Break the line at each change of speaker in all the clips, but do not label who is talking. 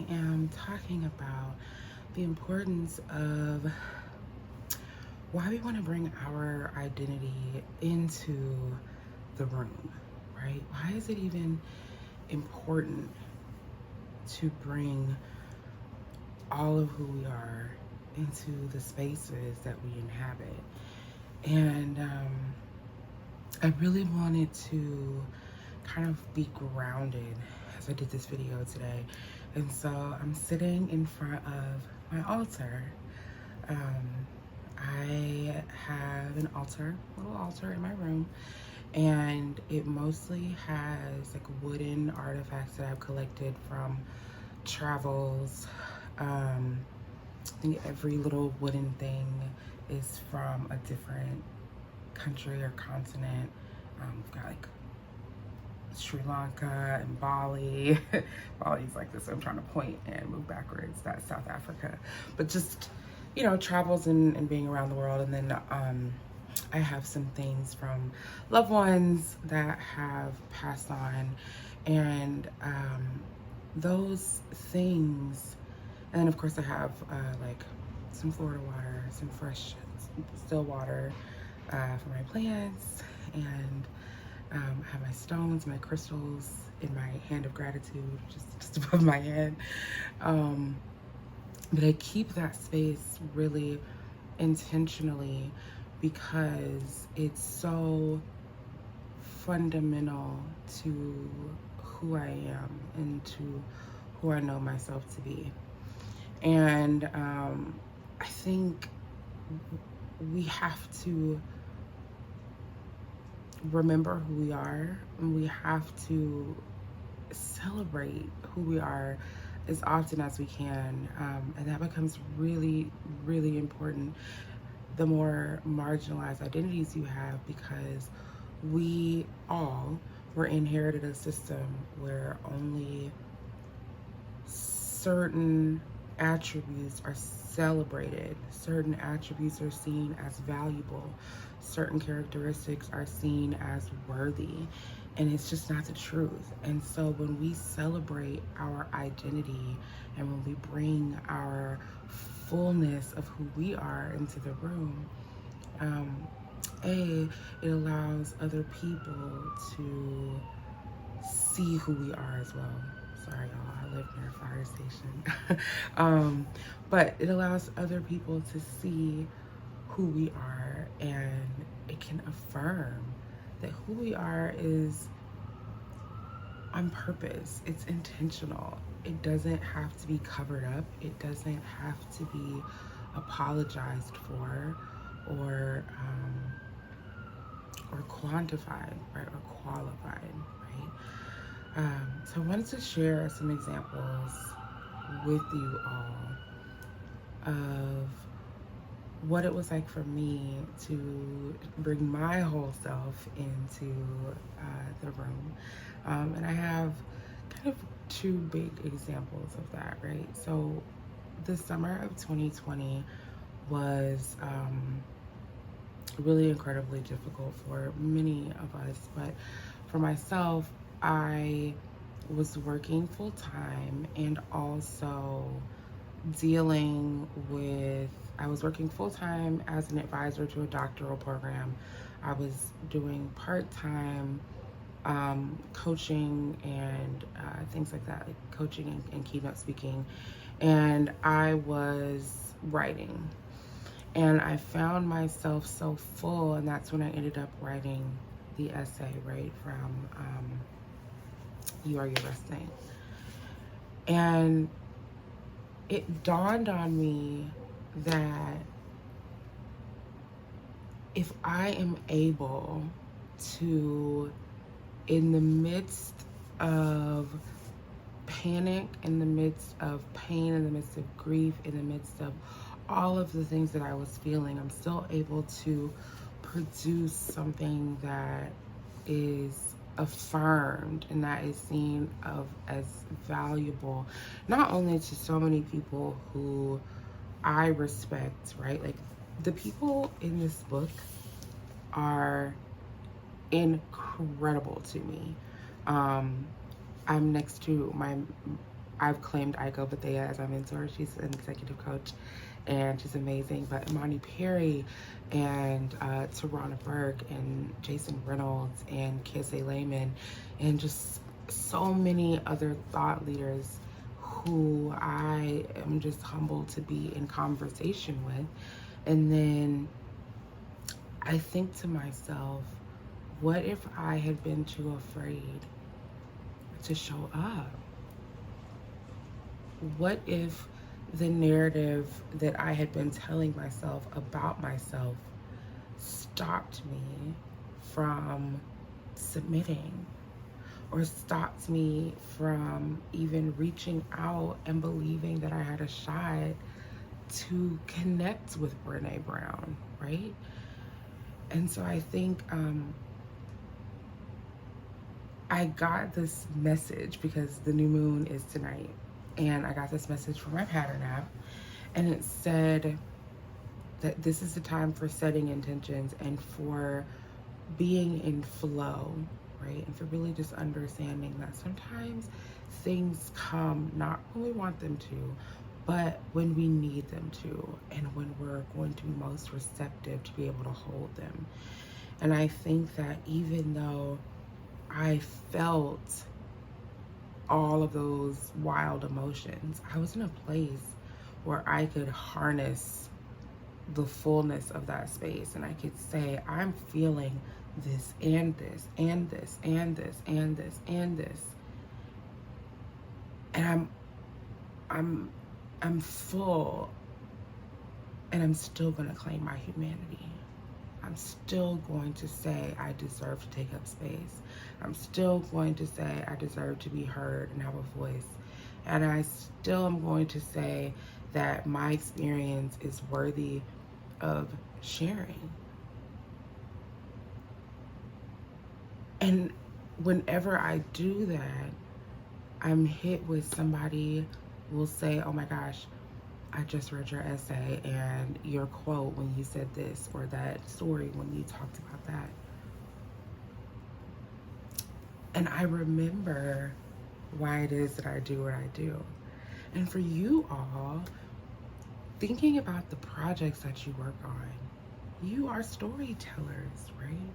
I am talking about the importance of why we want to bring our identity into the room, right? Why is it even important to bring all of who we are into the spaces that we inhabit? And I really wanted to kind of be grounded as I did this video today. And so I'm sitting in front of my altar. I have an altar, little altar in my room, and it mostly has like wooden artifacts that I've collected from travels. I think every little wooden thing is from a different country or continent. We've got like Sri Lanka and Bali. Bali's like this, so I'm trying to point and move backwards. That's South Africa. But just, you know, travels and being around the world. And then I have some things from loved ones that have passed on. And those things, and then of course I have like some Florida water, some fresh still water for my plants, and I have my stones, my crystals in my hand of gratitude, just above my head. But I keep that space really intentionally because it's so fundamental to who I am and to who I know myself to be. And I think we have to remember who we are, and we have to celebrate who we are as often as we can. And that becomes really, really important the more marginalized identities you have, because we all were inherited a system where only certain attributes are celebrated, certain attributes are seen as valuable, certain characteristics are seen as worthy, and it's just not the truth. And so when we celebrate our identity and when we bring our fullness of who we are into the room, it allows other people to see who we are as well. Sorry, y'all, I live near a fire station. But it allows other people to see who we are, and it can affirm that who we are is on purpose. It's intentional. It doesn't have to be covered up. It doesn't have to be apologized for or quantified, right, or qualified, right? So I wanted to share some examples with you all of what it was like for me to bring my whole self into the room. And I have kind of two big examples of that, right? So the summer of 2020 was really incredibly difficult for many of us, but for myself, I was working full time and also I was working full time as an advisor to a doctoral program. I was doing part-time coaching and things like that, like coaching and keynote speaking. And I was writing. And I found myself so full, and that's when I ended up writing the essay, right, from You Are Your Best Thing. And it dawned on me that if I am able to, in the midst of panic, in the midst of pain, in the midst of grief, in the midst of all of the things that I was feeling, I'm still able to produce something that is affirmed and that is seen as valuable, not only to so many people who I respect, right? Like the people in this book are incredible to me. I'm next to my I've claimed Aiko Bethea as my mentor. She's an executive coach and she's amazing. But Imani Perry and Tarana Burke and Jason Reynolds and Kese Lehman and just so many other thought leaders who I am just humbled to be in conversation with. And then I think to myself, what if I had been too afraid to show up? What if the narrative that I had been telling myself about myself stopped me from submitting, or stopped me from even reaching out and believing that I had a shot to connect with Brene Brown, right? And so I think I got this message because the new moon is tonight, and I got this message from my pattern app, and it said that this is the time for setting intentions and for being in flow, right? And for really just understanding that sometimes things come not when we want them to, but when we need them to, and when we're going to be most receptive to be able to hold them. And I think that even though I felt all of those wild emotions, I was in a place where I could harness the fullness of that space, and I could say, I'm feeling this and this and this and this and this and this, and I'm full, and I'm still gonna claim my humanity. I'm still going to say I deserve to take up space. I'm still going to say I deserve to be heard and have a voice. And I still am going to say that my experience is worthy of sharing. And whenever I do that, I'm hit with somebody will say, oh my gosh, I just read your essay and your quote when you said this, or that story when you talked about that. And I remember why it is that I do what I do. And for you all, thinking about the projects that you work on, you are storytellers, right?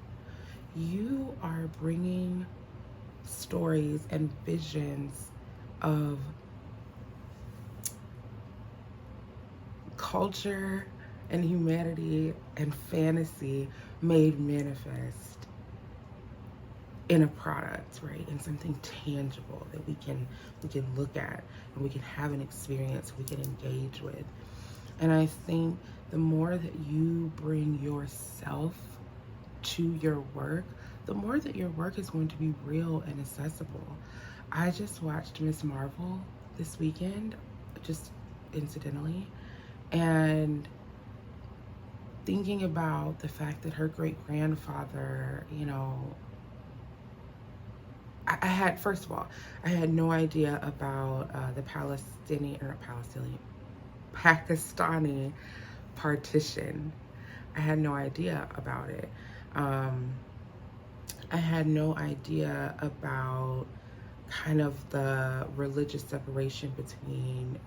You are bringing stories and visions of culture and humanity and fantasy made manifest in a product, right? In something tangible that we can look at and we can have an experience we can engage with. And I think the more that you bring yourself to your work, the more that your work is going to be real and accessible. I just watched Miss Marvel this weekend, just incidentally, and thinking about the fact that her great-grandfather, you know, I had, first of all, I had no idea about the Pakistani partition. I had no idea about it. I had no idea about kind of the religious separation between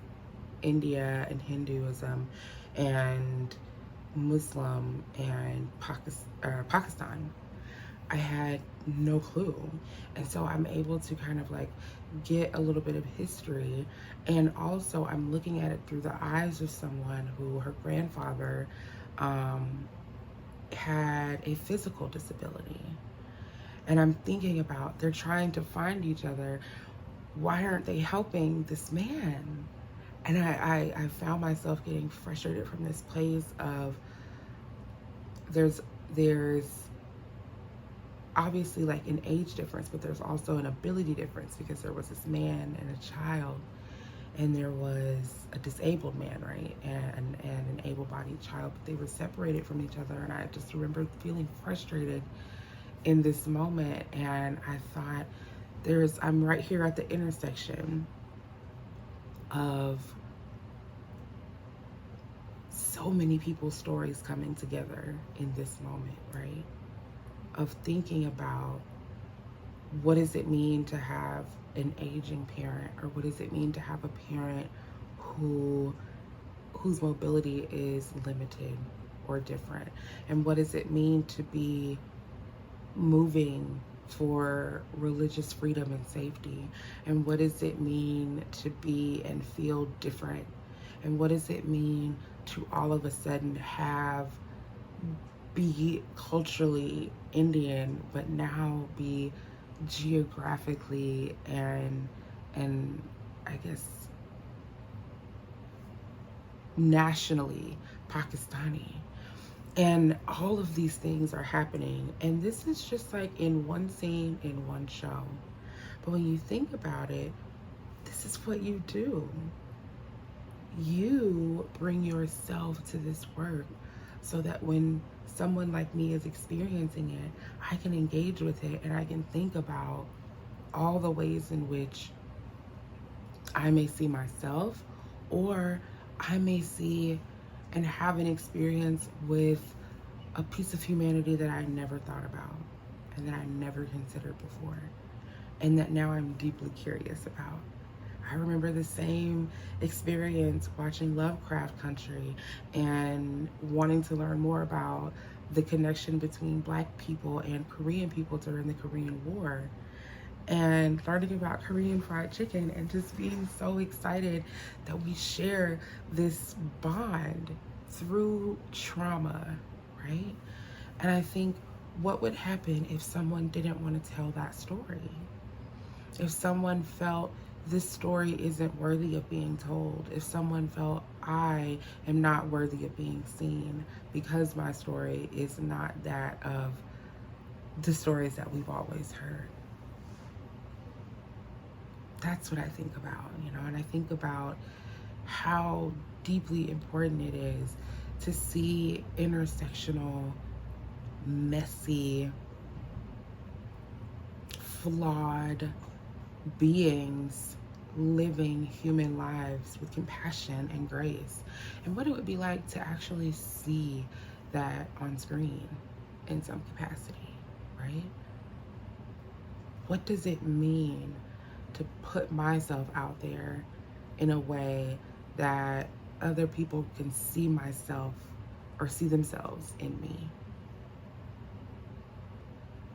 India and Hinduism and Muslim and Pakistan. I had no clue. And so I'm able to kind of like get a little bit of history, and also I'm looking at it through the eyes of someone who her grandfather had a physical disability. And I'm thinking about, they're trying to find each other. Why aren't they helping this man? And I found myself getting frustrated from this place of there's obviously like an age difference, but there's also an ability difference, because there was this man and a child, and there was a disabled man, right, and an able-bodied child, but they were separated from each other. And I just remember feeling frustrated in this moment, and I thought, I'm right here at the intersection of so many people's stories coming together in this moment, right? Of thinking about What does it mean to have an aging parent? Or what does it mean to have a parent who whose mobility is limited or different? And what does it mean to be moving for religious freedom and safety? And what does it mean to be and feel different? And what does it mean to all of a sudden be culturally Indian, but now be geographically and I guess nationally Pakistani? And all of these things are happening. And this is just like in one scene, in one show. But when you think about it, this is what you do. You bring yourself to this work so that when someone like me is experiencing it, I can engage with it and I can think about all the ways in which I may see myself, or I may see and have an experience with a piece of humanity that I never thought about and that I never considered before, and that now I'm deeply curious about. I remember the same experience watching Lovecraft Country and wanting to learn more about the connection between Black people and Korean people during the Korean War, and learning about Korean fried chicken and just being so excited that we share this bond through trauma, right? And I think, what would happen if someone didn't want to tell that story? If someone felt this story isn't worthy of being told, if someone felt I am not worthy of being seen because my story is not that of the stories that we've always heard. That's what I think about, and I think about how deeply important it is to see intersectional, messy, flawed beings living human lives with compassion and grace, and what it would be like to actually see that on screen in some capacity, right? What does it mean to put myself out there in a way that other people can see myself or see themselves in me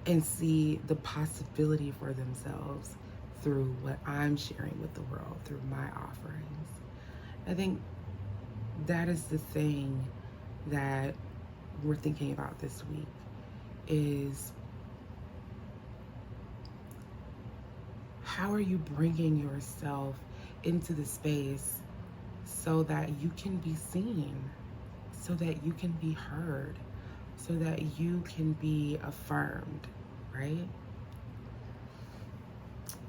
and see the possibility for themselves through what I'm sharing with the world, through my offerings? I think that is the thing that we're thinking about this week, is how are you bringing yourself into the space so that you can be seen, so that you can be heard, so that you can be affirmed, right?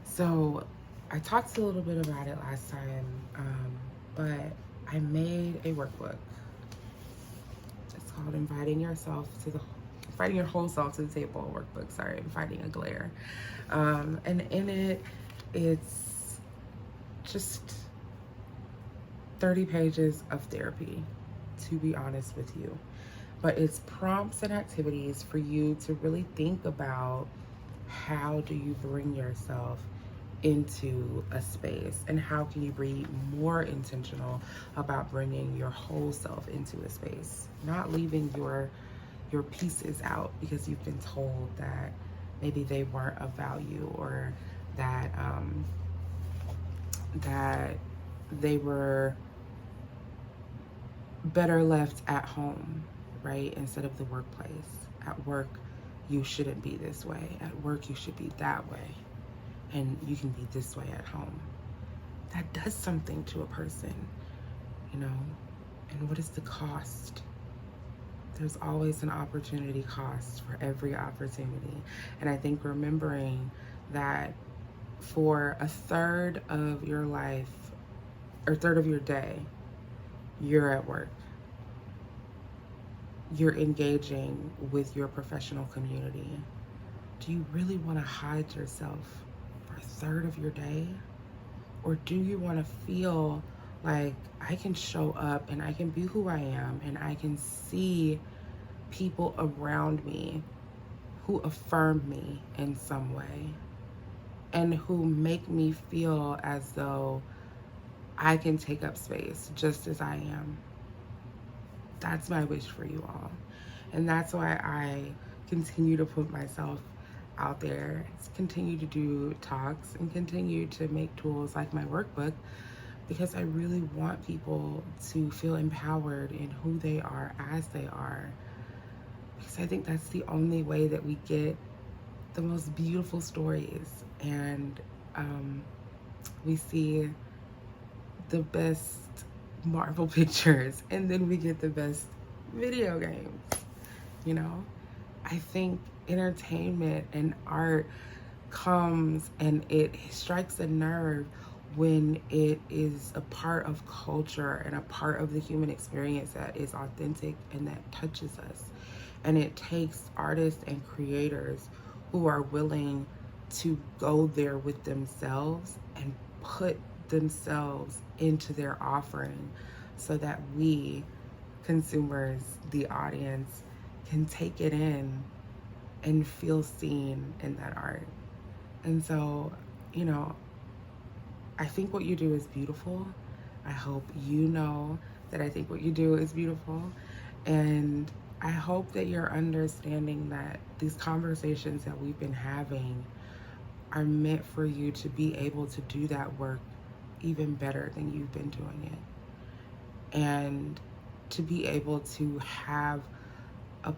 So I talked a little bit about it last time, but I made a workbook. It's called Inviting Your Whole Self to the Table workbook. Sorry, I'm fighting a glare. And in it, it's just 30 pages of therapy, to be honest with you. But it's prompts and activities for you to really think about, how do you bring yourself into a space, and how can you be more intentional about bringing your whole self into a space, not leaving your pieces out because you've been told that maybe they weren't of value, or that that they were better left at home, right, instead of the workplace. At work, you shouldn't be this way. At work, you should be that way. And you can be this way at home. That does something to a person, And what is the cost? There's always an opportunity cost for every opportunity. And I think remembering that for a third of your life, or third of your day, you're at work. You're engaging with your professional community. Do you really want to hide yourself for a third of your day? Or do you want to feel like I can show up and I can be who I am, and I can see people around me who affirm me in some way? and who make me feel as though I can take up space just as I am. That's my wish for you all. And that's why I continue to put myself out there, continue to do talks, and continue to make tools like my workbook, because I really want people to feel empowered in who they are as they are. Because I think that's the only way that we get the most beautiful stories, and we see the best Marvel pictures, and then we get the best video games. You know, I think entertainment and art comes and it strikes a nerve when it is a part of culture and a part of the human experience that is authentic and that touches us. And it takes artists and creators who are willing to go there with themselves and put themselves into their offering so that we, consumers, the audience, can take it in and feel seen in that art. And so, you know, I think what you do is beautiful. I hope you know that I think what you do is beautiful. And I hope that you're understanding that these conversations that we've been having are meant for you to be able to do that work even better than you've been doing it. And to be able to have a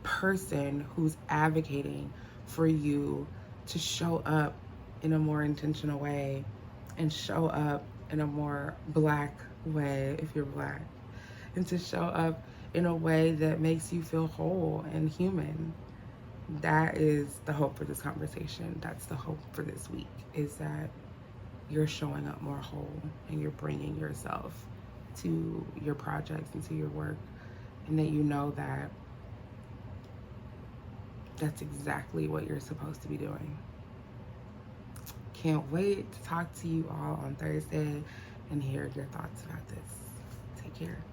person who's advocating for you to show up in a more intentional way and show up in a more Black way if you're Black, and to show up in a way that makes you feel whole and human. That is the hope for this conversation. That's the hope for this week, is that you're showing up more whole and you're bringing yourself to your projects and to your work, and that you know that that's exactly what you're supposed to be doing. Can't wait to talk to you all on Thursday and hear your thoughts about this. Take care.